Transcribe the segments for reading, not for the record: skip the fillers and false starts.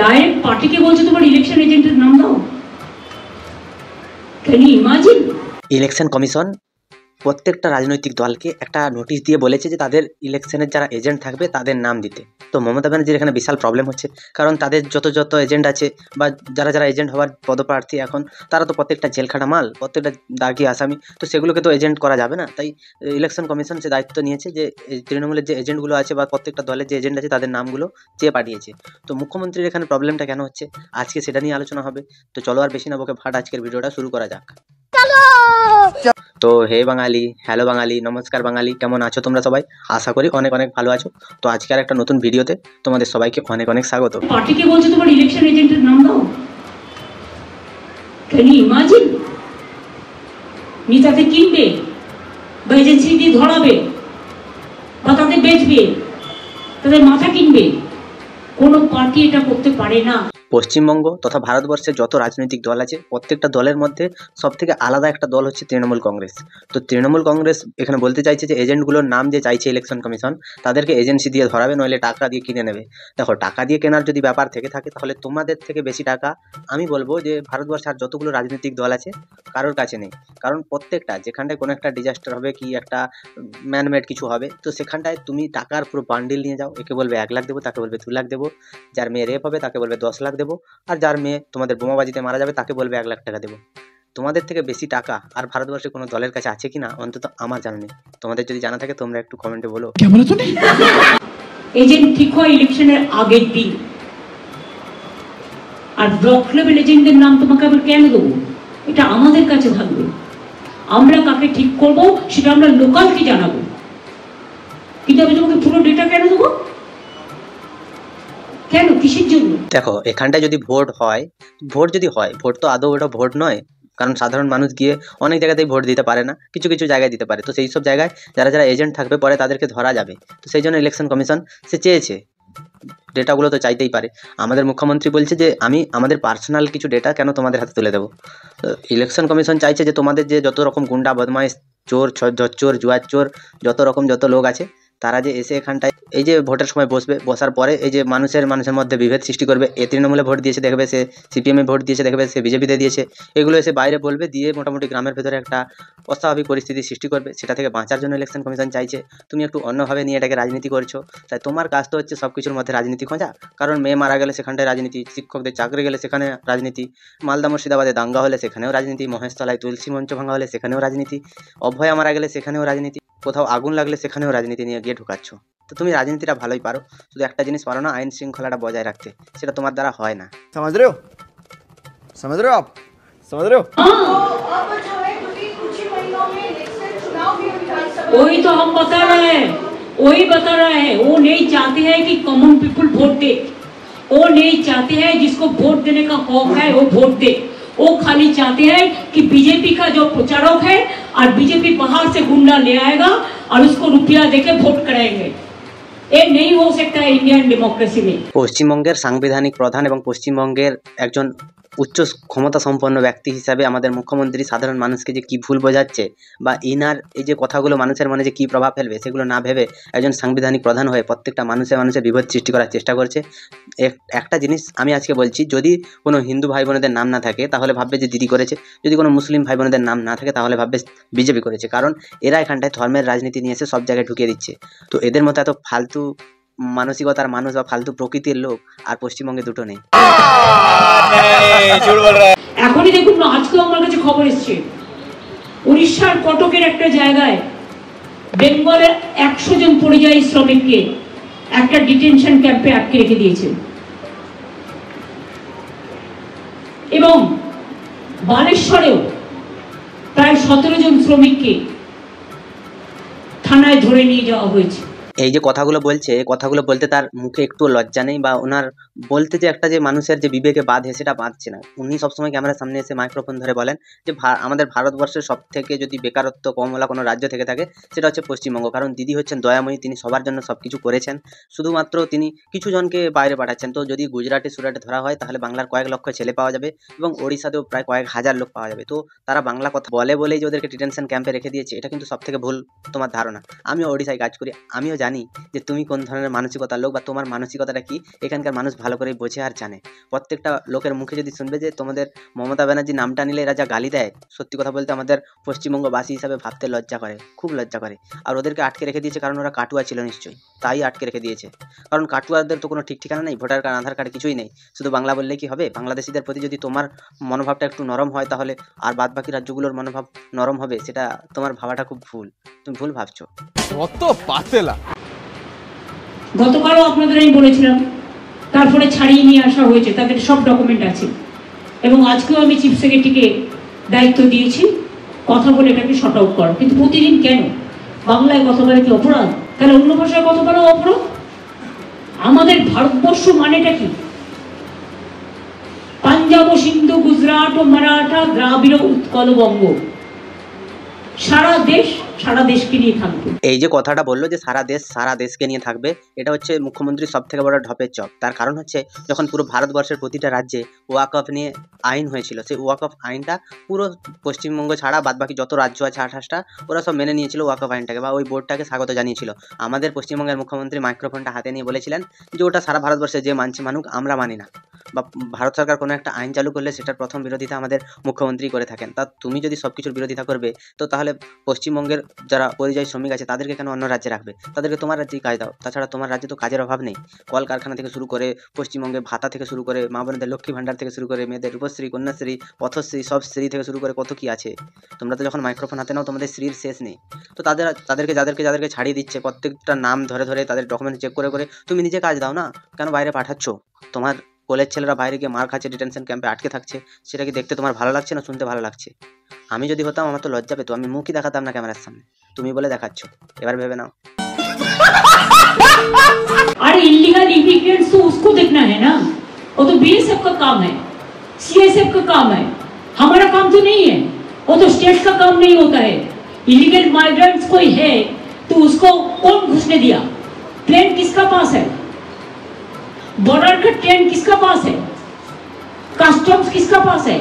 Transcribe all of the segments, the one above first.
Direct পার্টিকে বলছে তোমার ইলেকশন এজেন্টের নাম দাও। Can you imagine? Election commission প্রত্যেকটা রাজনৈতিক দলকে একটা নোটিশ দিয়ে বলেছে যে তাদের ইলেকশনের যারা এজেন্ট থাকবে তাদের নাম দিতে। তো মমতা ব্যানার্জির এখানে বিশাল প্রবলেম হচ্ছে, কারণ তাদের যত এজেন্ট আছে বা যারা এজেন্ট হওয়ার পদপ্রার্থী এখন, তারা তো প্রত্যেকটা জেলখানা মাল, প্রত্যেকটা দাগি আসামি, তো সেগুলোকে তো এজেন্ট করা যাবে না। তাই ইলেকশন কমিশন সে দায়িত্ব নিয়েছে যে তৃণমূলের যে এজেন্টগুলো আছে বা প্রত্যেকটা দলের যে এজেন্ট আছে তাদের নামগুলো চেয়ে পাঠিয়েছে। তো মুখ্যমন্ত্রীর এখানে প্রবলেমটা কেন হচ্ছে আজকে সেটা নিয়ে আলোচনা হবে। তো চলো আর বেশি না বকে ভাট আজকের ভিডিওটা শুরু করা যাক। তো হে বাঙালি, হ্যালো বাঙালি, নমস্কার বাঙালি, কেমন আছো তোমরা সবাই? আশা করি অনেক অনেক ভালো আছো। তো আজকে আর একটা নতুন ভিডিওতে তোমাদের সবাইকে অনেক অনেক স্বাগত। পার্টিকে বলছে তোমার ইলেকশন এজেন্টের নাম দাও। Can you imagine? তাদের কিনবে বা এজেন্সি দিয়ে ধরাবে বা তাদের বেচবে, তাদের মাথা কিনবে। কোনো পার্টি এটা করতে পারে না। পশ্চিমবঙ্গ তথা ভারতবর্ষের যত রাজনৈতিক দল আছে প্রত্যেকটা দলের মধ্যে সব থেকে আলাদা একটা দল হচ্ছে তৃণমূল কংগ্রেস। তো তৃণমূল কংগ্রেস এখানে বলতে চাইছে যে এজেন্টগুলোর নাম যে চাইছে ইলেকশন কমিশন, তাদেরকে এজেন্সি দিয়ে ধরাবে, নইলে টাকা দিয়ে কিনে নেবে। দেখো, টাকা দিয়ে কেনার যদি ব্যাপার থেকে থাকে তাহলে তোমাদের থেকে বেশি টাকা আমি বলবো যে ভারতবর্ষে আর যতগুলো রাজনৈতিক দল আছে কারোর কাছে নেই। কারণ প্রত্যেকটা যেখানটায় কোনো একটা ডিজাস্টার হবে কি একটা ম্যানমেড কিছু হবে, তো সেখানটায় তুমি টাকার পুরো বান্ডিল নিয়ে যাও। একে বলবে 1 লাখ দেবো, তাকে বলবে 2 লাখ দেবো, যার মেয়ে রেপ হবে তাকে বলবে 10 লাখ দেবো, আর যার মেয়ে তোমাদের বোমাবাজিতে মারা যাবে তাকে বলবে 1 লাখ টাকা দেবো। তোমাদের থেকে বেশি টাকা আর ভারতবর্ষে কোনো দলের কাছে আছে কিনা অন্তত আমার জানা নেই। তোমাদের যদি জানা থাকে তোমরা একটু কমেন্টে বলো। এজেন্ট ঠিক হয় ইলেকশনের আগের দিন, আর ব্লক লেভেল এজেন্টের নাম তোমাকে আবার কেন দেবো? এটা আমাদের কাছে থাকবে। আমরা কাকে ঠিক করব সেটা আমরা লোকালকে জানাবো, কিন্তু আমি তোমাকে পুরো ডেটা কেন দেবো? কেন, কিসের জন্য? দেখো, এখানটায় যদি ভোট হয়, ভোট তো আদৌ ওটা ভোট নয়, কারণ সাধারণ মানুষ গিয়ে অনেক জায়গাতেই ভোট দিতে পারে না, কিছু কিছু জায়গায় দিতে পারে। তো সেই সব জায়গায় যারা এজেন্ট থাকবে পরে তাদেরকে ধরা যাবে। তো সেই জন্য ইলেকশন কমিশন সে চেয়েছে ডেটাগুলো, তো চাইতেই পারে। আমাদের মুখ্যমন্ত্রী বলছে যে আমি আমাদের পার্সোনাল কিছু ডেটা কেন তোমাদের হাতে তুলে দেবো। ইলেকশন কমিশন চাইছে যে তোমাদের যে যত রকম গুন্ডা বদমাইশ, চোর, চোর, জুয়ার চোর, যত লোক আছে তারা যে এসে এখানটায় এই যে ভোটের সময় বসার পরে এই যে মানুষের মধ্যে বিভেদ সৃষ্টি করবে। এ তৃণমূলে ভোট দিয়েছে দেখবে সে সিপিএমে ভোট দিয়েছে দেখবে সে বিজেপিতে দিয়েছে, এগুলো এসে বাইরে বলবে, দিয়ে মোটামুটি গ্রামের ভেতরে একটা অস্বাভাবিক পরিস্থিতি সৃষ্টি করবে। সেটা থেকে বাঁচার জন্য ইলেকশন কমিশন চাইছে তুমি একটু অন্যভাবে নিয়ে এটাকে রাজনীতি করছো। তাই তোমার কাজ তো হচ্ছে সব কিছুর মধ্যে রাজনীতি খোঁজা। কারণ মেয়ে মারা গেলে সেখানটায় রাজনীতি, শিক্ষকদের চাকরি গেলে সেখানে রাজনীতি, মালদা মুর্শিদাবাদে দাঙ্গা হলে সেখানেও রাজনীতি, মহেশতলায় তুলসী মঞ্চ ভাঙা হলে সেখানেও রাজনীতি, অভয়া মারা গেলে সেখানেও রাজনীতি, কোথাও আগুন লাগলে সেখানেও রাজনীতি নিয়ে গিয়ে ঢুকাচ্ছ। তো তুমি রাজনীতিটা ভালোই পারো, শুধু একটা জিনিস পারো না, আইন শৃঙ্খলাটা বজায় রাখতে। সেটা তোমার দ্বারা হয় না। समझ रहे हो आप समझ रहे हो? वही तो हम बता रहे हैं, वो नहीं चाहते हैं कि कॉमन पीपल वोट दे, वो नहीं चाहते हैं जिसको वोट देने का हक है वो वोट दे। वो खाली चाहते हैं कि बीजेपी का जो प्रचारक है और बीजेपी बाहर से गुंडा ले आएगा और उसको रुपया देके वोट कराएंगे। ये नहीं हो सकता है इंडियन डेमोक्रेसी में। পশ্চিমবঙ্গের সাংবিধানিক প্রধান এবং পশ্চিমবঙ্গের একজন উচ্চ ক্ষমতা সম্পন্ন ব্যক্তি হিসাবে আমাদের মুখ্যমন্ত্রী সাধারণ মানুষকে যে কি ভুল বোঝাচ্ছে বা ইনার এই যে কথাগুলো মানুষের মনে যে কি প্রভাব ফেলবে সেগুলো না ভেবে একজন সাংবিধানিক প্রধান হয়ে প্রত্যেকটা মানুষের বিভেদ সৃষ্টি করার চেষ্টা করছে। একটা জিনিস আমি আজকে বলছি, যদি কোনো হিন্দু ভাই বোনেদের নাম না থাকে তাহলে ভাববে যে দিদি করেছে, যদি কোনো মুসলিম ভাই বোনেদের নাম না থাকে তাহলে ভাববে বিজেপি করেছে, কারণ এরা এখানটায় ধর্মের রাজনীতি নিয়ে এসে সব জায়গায় ঢুকিয়ে দিচ্ছে। তো এদের মতো এত ফালতু মানসিকতার মানুষ বা ফালতু প্রকৃতির লোক আর পশ্চিমবঙ্গে দুটো নেই। এখনই দেখুন না, আজকেও আমার কাছে খবর এসছে উড়িষ্যার কটকের একটা জায়গায় বেঙ্গলের 100 জন পরিযায়ী শ্রমিককে একটা ডিটেনশন ক্যাম্পে আটকে রেখে দিয়েছে, এবং বালেশ্বরেও প্রায় 17 জন শ্রমিককে থানায় ধরে নিয়ে যাওয়া হয়েছে। এই যে কথাগুলো বলছে, কথাগুলো বলতে তার মুখে একটু লজ্জা নেই, বা ওনার বলতে যে একটা যে মানুষের যে বিবেকে বাঁধে সেটা বাঁধছে না। উনি সবসময় ক্যামেরার সামনে এসে মাইক্রোফোন ধরে বলেন যে আমাদের ভারতবর্ষের সব থেকে যদি বেকারত্ব কমওয়ালা কোনো রাজ্য থেকে থাকে সেটা হচ্ছে পশ্চিমবঙ্গ, কারণ দিদি হচ্ছেন দয়াময়ী, তিনি সবার জন্য সব কিছু করেছেন, শুধুমাত্র তিনি কিছু জনকে বাইরে পাঠাচ্ছেন। তো যদি গুজরাটে সুরাটে ধরা হয় তাহলে বাংলার কয়েক লক্ষ ছেলে পাওয়া যাবে এবং ওড়িশাতেও প্রায় কয়েক হাজার লোক পাওয়া যাবে। তো তারা বাংলা কথা বলেই যে ওদেরকে ডিটেনশন ক্যাম্পে রেখে দিয়েছে, এটা কিন্তু সব থেকে ভুল তোমার ধারণা। আমিও ওড়িশায় কাজ করি, আমিও জানি জানি যে তুমি কোন ধরনের মানসিকতার লোক বা তোমার মানসিকতাটা কি এখানকার মানুষ ভালো করেই বোঝে আর জানে। প্রত্যেকটা লোকের মুখে যদি শুনবে যে তোমাদের মমতা ব্যানার্জি নামটা নিলে এরা যা গালি দেয়, সত্যি কথা বলতে আমাদের পশ্চিমবঙ্গবাসী হিসাবে ভাবতে লজ্জা করে, খুব লজ্জা করে। আর ওদেরকে আটকে রেখে দিয়েছে কারণ ওরা কাটুয়া ছিল নিশ্চয়ই, তাই আটকে রেখে দিয়েছে। কারণ কাটুয়াদের তো কোনো ঠিক ঠিকানা নেই, ভোটার কার্ড আধার কার্ড কিছুই নেই, শুধু বাংলা বললেই কি হবে? বাংলাদেশিদের প্রতি যদি তোমার মনোভাবটা একটু নরম হয় তাহলে আর বাদ বাকি রাজ্যগুলোর মনোভাব নরম হবে, সেটা তোমার ভাবাটা খুব ভুল, তুমি ভুল ভাবছো। কত পাতেলা। গতকালও আপনাদের আমি বলেছিলাম, তারপরে ছাড়িয়ে নিয়ে আসা হয়েছে, তাদের সব ডকুমেন্ট আছে। এবং আজকেও আমি চিফ সেক্রেটারিকে দায়িত্ব দিয়েছি কথা বলে এটাকে শর্ট আউট করা। কিন্তু প্রতিদিন কেন বাংলায় কথা বলে কি অপরাধ? তাহলে অন্য ভাষায় কথা বলা অপরাধ? আমাদের ভারতবর্ষ মানেটা কি? পাঞ্জাব ও সিন্ধু, গুজরাট ও মারাঠা, দ্রাবিড় উৎকল বঙ্গ, সারা দেশকে নিয়ে থাকবে। এই যে কথাটা বললো যে সারা দেশকে নিয়ে থাকবে, এটা হচ্ছে মুখ্যমন্ত্রীর সব থেকে বড় ঢপের চপ। তার কারণ হচ্ছে যখন পুরো ভারতবর্ষের প্রতিটা রাজ্যে ওয়াকফ নিয়ে আইন হয়েছিল, সেই ওয়াকফ আইনটা পুরো পশ্চিমবঙ্গ ছাড়া বাদবাকি যত রাজ্য আছে 28টা, ওরা সব মেনে নিয়েছিল ওয়াকফ আইনটাকে বা ওই বোর্ডটাকে স্বাগত জানিয়েছিল। আমাদের পশ্চিমবঙ্গের মুখ্যমন্ত্রী মাইক্রোফোনটা হাতে নিয়ে বলেছিলেন যে ওটা সারা ভারতবর্ষে যে মানছে মানুক, আমরা মানি না। বা ভারত সরকার কোনো একটা আইন চালু করলে সেটার প্রথম বিরোধিতা আমাদের মুখ্যমন্ত্রী করে থাকেন। তা তুমি যদি সব কিছুর বিরোধিতা করবে তো তাহলে পশ্চিমবঙ্গের যারা পরিযায়ী শ্রমিক আছে তাদেরকে কেন অন্য রাজ্যে রাখবে? তাদেরকে তোমার রাজ্যেই কাজ দাও। তাছাড়া তোমার রাজ্যে তো কাজের অভাব নেই, কলকারখানা থেকে শুরু করে পশ্চিমবঙ্গে ভাতা থেকে শুরু করে মা বোনদের লক্ষ্মী ভাণ্ডার থেকে শুরু করে মেয়েদের রূপশ্রী, কন্যাশ্রী, পথশ্রী, সব শ্রী থেকে শুরু করে কত কি আছে। তোমরা তো যখন মাইক্রোফোন হাতে নাও তোমাদের শ্রীর শেষ নেই। তো যাদেরকে ছাড়িয়ে দিচ্ছে, প্রত্যেকটা নাম ধরে ধরে তাদের ডকুমেন্ট চেক করে করে তুমি নিজে কাজ দাও না, কেন বাইরে পাঠাচ্ছ? তোমার কলেজ ছেলেরা বাইরে গিয়ে মার খাচ্ছে, ডিটেনশন ক্যাম্পে আটকে থাকছে, সেটা কি দেখতে তোমার ভালো লাগছে না শুনতে ভালো লাগছে? আমি যদি হতাম আমার তো লজ্জা পেতো, আমি মুখই দেখাতাম না ক্যামেরার সামনে, তুমি বলে দেখাচ্ছ, এবার ভেবে নাও। अरे इलीगल इमिग्रेंट्स तो उसको देखना है ना, वो तो बीएसएफ का काम है, सीएसएफ का काम है, हमारा काम तो नहीं है, वो तो स्टेट का काम नहीं होता है। इलीगल माइग्रेंट्स कोई है तो उसको कौन घुसने दिया? प्लेन किसका पास है? बॉर्डर का ट्रेन किसका पास है? कस्टम्स किसका पास है?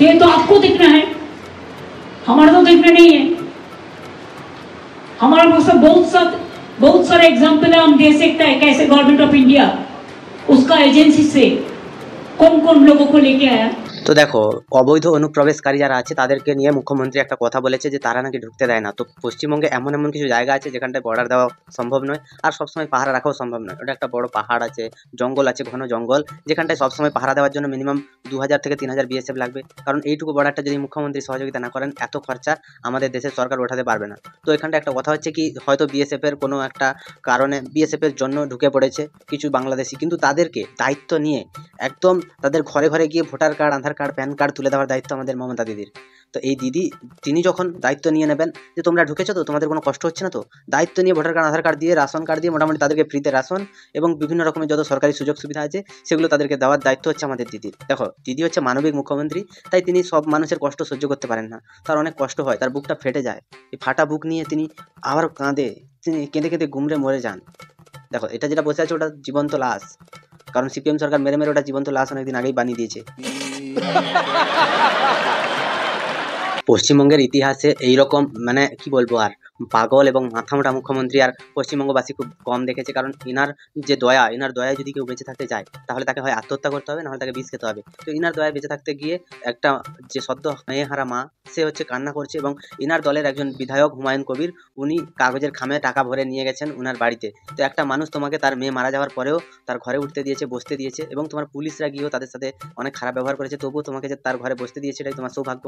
ये तो आपको देखना है, हमारा तो देखना नहीं है। हमारे पास बहुत सारे एग्जाम्पल है, हम दे सकते हैं कैसे गवर्नमेंट ऑफ इंडिया उसका एजेंसी से कौन कौन लोगों को लेके आया। তো দেখো, অবৈধ অনুপ্রবেশকারী যারা আছে তাদেরকে নিয়ে মুখ্যমন্ত্রী একটা কথা বলেছে যে তারা নাকি ঢুকতে দেয় না। তো পশ্চিমবঙ্গে এমন এমন কিছু জায়গা আছে যেখানটায় বর্ডার দেওয়া সম্ভব নয় আর সবসময় পাহারা রাখাও সম্ভব নয়। ওটা একটা বড় পাহাড় আছে, জঙ্গল আছে, ঘন জঙ্গল, যেখানটায় সবসময় পাহারা দেওয়ার জন্য মিনিমাম 2000 থেকে 3000 বিএসএফ লাগবে। কারণ এইটুকু বর্ডারটা যদি মুখ্যমন্ত্রী সহযোগিতা না করেন, এত খরচা আমাদের দেশের সরকার ওঠাতে পারবে না। তো এখানটা একটা কথা হচ্ছে কি, হয়তো বিএসএফের কোনো একটা কারণে বিএসএফের জন্য ঢুকে পড়েছে কিছু বাংলাদেশি, কিন্তু তাদেরকে দায়িত্ব নিয়ে একদম তাদের ঘরে ঘরে গিয়ে ভোটার কার্ড, আধার কার্ড, প্যান কার্ড তুলে দেওয়ার দায়িত্ব আমাদের মমতা দিদির। তো এই দিদি, তিনি যখন দায়িত্ব নিয়ে নেবেন যে তোমরা ঢুকেছো তো, তোমাদের কোনো কষ্ট হচ্ছে না তো, দায়িত্ব নিয়ে ভোটার কার্ড, আধার কার্ড দিয়ে, রেশন কার্ড দিয়ে মোটামুটি তাদেরকে ফ্রিতে রেশন এবং বিভিন্ন রকমের যত সরকারি সুযোগ সুবিধা আছে সেগুলো তাদেরকে দেওয়ার দায়িত্ব হচ্ছে আমাদের দিদির। দেখো, দিদি হচ্ছে মানবিক মুখ্যমন্ত্রী, তাই তিনি সব মানুষের কষ্ট সহ্য করতে পারেন না, তার অনেক কষ্ট হয়, তার বুকটা ফেটে যায়। এই ফাটা বুক নিয়ে তিনি আবার কাঁদে, তিনি কেঁদে কেঁদে গুমড়ে মরে যান। দেখো, এটা যেটা বসে আছে ওটা জীবন্ত লাশ, কারণ সিপিএম সরকার মেরে মেরে ওটা জীবন্ত লাশ অনেকদিন আগেই বানিয়ে দিয়েছে। পশ্চিমবঙ্গের ইতিহাসে এইরকম মানে কি বলবো আর, পাগল এবং মাথামোটা মুখ্যমন্ত্রী আর পশ্চিমবঙ্গবাসী খুব কম দেখেছে। কারণ এনার যে দয়া, এনার দয়ায় যদি কেউ বেঁচে থাকতে চায় তাহলে তাকে হয় আত্মহত্যা করতে হবে, নাহলে তাকে বিষ খেতে হবে। তো এনার দয়ায় বেঁচে থাকতে গিয়ে একটা যে সদ্য মেয়ে হারা মা, সে হচ্ছে কান্না করছে। এবং এনার দলের একজন বিধায়ক হুমায়ুন কবির, উনি কাগজের খামে টাকা ভরে নিয়ে গেছেন ওনার বাড়িতে। তো একটা মানুষ তোমাকে তার মেয়ে মারা যাওয়ার পরেও তার ঘরে উঠতে দিয়েছে, বসতে দিয়েছে, এবং তোমার পুলিশরা গিয়েও তাদের সাথে অনেক খারাপ ব্যবহার করেছে, তবুও তোমাকে যে তার ঘরে বসতে দিয়েছে এটাই তোমার সৌভাগ্য।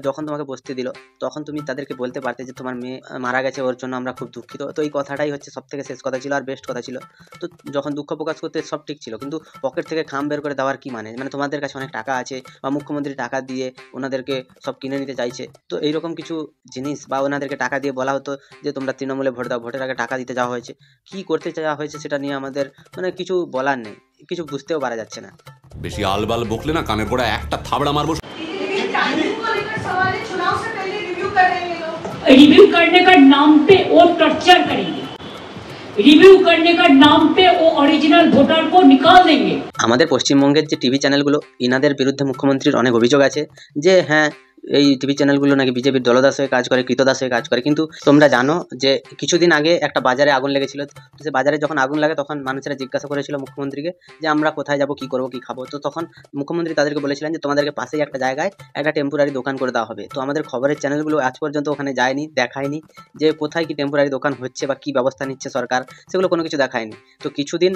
যখন তোমাকে বসতে দিল তখন তুমি তাদেরকে বলতে পারতে যে তোমার মেয়ে মারা গেছে, ওর জন্য আমরা খুব দুঃখিত। তো এই কথাটাই হচ্ছে সব থেকে শেষ কথা ছিল আর বেস্ট কথা ছিল। তো যখন দুঃখ প্রকাশ করতে সব ঠিক ছিল, কিন্তু পকেট থেকে খাম বের করে দেওয়ার কি মানে তোমাদের কাছে অনেক টাকা আছে বা মুখ্যমন্ত্রী টাকা দিয়ে ওনাদেরকে সব কিনে নিতে চাইছে। তো এইরকম কিছু জিনিস বা ওনাদেরকে টাকা দিয়ে বলা হতো যে তোমরা তৃণমূলে ভোট দাও, ভোটের আগে টাকা দিতে যাওয়া হয়েছে, কি করতে চাওয়া হয়েছে সেটা নিয়ে আমাদের কিছু বলার নেই, কিছু বুঝতেও পারা যাচ্ছে না। বেশি আলবাল বকলে না কানের গোড়া একটা থাবড়া মারবো। रिव्यू करने का नाम पे वो टॉर्चर करेंगे, रिव्यू करने का नाम पे वो ओरिजिनल वोटर को निकाल देंगे। আমাদের পশ্চিমবঙ্গের যে টিভি চ্যানেলগুলো, ইনাদের বিরুদ্ধে মুখ্যমন্ত্রীর অনেক অভিযোগ আছে যে হ্যাঁ এই টিভি চ্যানেলগুলো নাকি বিজেপির দলদাস হয়ে কাজ করে, কৃতদাস হয়ে কাজ করে। কিন্তু তোমরা জানো যে কিছুদিন আগে একটা বাজারে আগুন লেগেছিল। তো সে বাজারে যখন আগুন লাগে তখন মানুষেরা জিজ্ঞাসা করেছিল মুখ্যমন্ত্রীকে যে আমরা কোথায় যাব, কি করব, কি খাবো। তো তখন মুখ্যমন্ত্রী তাদেরকে বলেছিলেন যে তোমাদেরকে পাশেই একটা জায়গায় একটা টেম্পোরারি দোকান করে দেওয়া হবে। তো আমাদের খবরের চ্যানেলগুলো আজ পর্যন্ত ওখানে যায়নি, দেখায়নি যে কোথায় কি টেম্পোরারি দোকান হচ্ছে বা কি ব্যবস্থা নিচ্ছে সরকার, সেগুলো কোনো কিছু দেখায়নি। তো কিছুদিন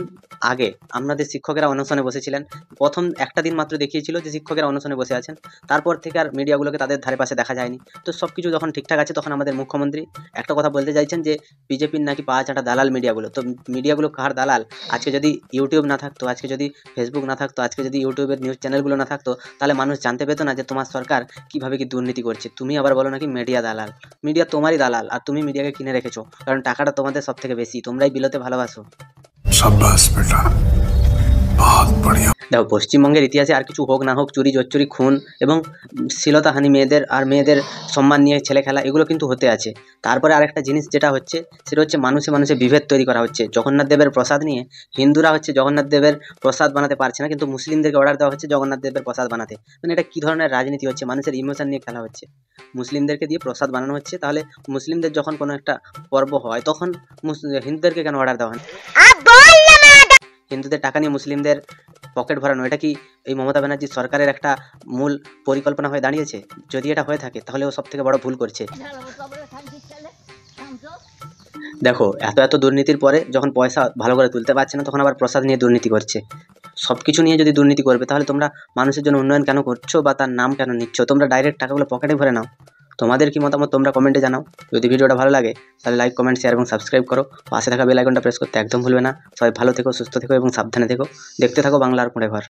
আগে আমাদের শিক্ষকেরা অনশনে বসেছিলেন। প্রথম একটা দিন মাত্র দেখিয়েছিল যে শিক্ষকেরা অনশনে বসে আছেন, তারপর থেকে আর মিডিয়াগুলোকে তাদের ধারে পাশে দেখা যায়নি। তো সব কিছু যখন ঠিকঠাক আছে তখন আমাদের মুখ্যমন্ত্রী একটা কথা বলতে চাইছেন যে বিজেপির নাকি পা চাটা দালাল মিডিয়াগুলো। তো মিডিয়াগুলো কার দালাল? আজকে যদি ইউটিউব না থাকতো, আজকে যদি ফেসবুক না থাকতো, আজকে যদি ইউটিউবের নিউজ চ্যানেলগুলো না থাকতো, তাহলে মানুষ জানতে পেতো না যে তোমার সরকার কিভাবে কি দুর্নীতি করছে। তুমি আবার বলো নাকি মিডিয়া দালাল। মিডিয়া তোমারই দালাল, আর তুমি মিডিয়াকে কিনে রেখেছো, কারণ টাকাটা তোমাদের সব থেকে বেশি, তোমরাই বিলোতে ভালোবাসো। शाबाश बेटा, बहुत बढ़िया। দেখো, পশ্চিমবঙ্গের ইতিহাসে আর কিছু হোক না হোক, চুরি জোচ্চুরি, খুন এবং শ্লীলতাহানি মেয়েদের আর মেয়েদের সম্মান নিয়ে ছেলে খেলা, এগুলো কিন্তু হতে আছে। তারপরে আরেকটা জিনিস যেটা হচ্ছে সেটা হচ্ছে মানুষে মানুষে বিভেদ তৈরি করা হচ্ছে। জগন্নাথ দেবের প্রসাদ নিয়ে হিন্দুরা হচ্ছে জগন্নাথ দেবের প্রসাদ বানাতে পারছে না, কিন্তু মুসলিমদেরকে অর্ডার দেওয়া হচ্ছে জগন্নাথ দেবের প্রসাদ বানাতে। মানে এটা কী ধরনের রাজনীতি হচ্ছে? মানুষের ইমোশন নিয়ে খেলা হচ্ছে। মুসলিমদেরকে দিয়ে প্রসাদ বানানো হচ্ছে, তাহলে মুসলিমদের যখন কোনো একটা পর্ব হয় তখন হিন্দুদেরকে কেন অর্ডার দেওয়া হয়? হিন্দুদের টাকা নিয়ে মুসলিমদের পকেট ভরানো, এটা কি এই মমতা ব্যানার্জি সরকারের একটা মূল পরিকল্পনা হয়ে দাঁড়িয়েছে? যদি এটা হয়ে থাকে তাহলে ও সব থেকে বড় ভুল করছে। দেখো, এত দুর্নীতির পরে যখন পয়সা ভালো করে তুলতে পারছে না, তখন আবার প্রসাদ নিয়ে দুর্নীতি করছে। সব কিছু নিয়ে যদি দুর্নীতি করবে তাহলে তোমরা মানুষের জন্য উন্নয়ন কেন করছো বা তার নাম কেন নিচ্ছ? তোমরা ডাইরেক্ট টাকাগুলো পকেটে ভরে নাও। তোমাদের কি মতামত তোমরা কমেন্টে জানাও। যদি ভিডিওটা ভালো লাগে তাহলে লাইক, কমেন্ট, শেয়ার এবং সাবস্ক্রাইব করো। পাশে থাকা বেল আইকনটা প্রেস করতে একদম ভুলবে না। সবাই ভালো থেকো, সুস্থ থেকো এবং সাবধানে থেকো। দেখতে থাকো বাংলার পরে ঘর।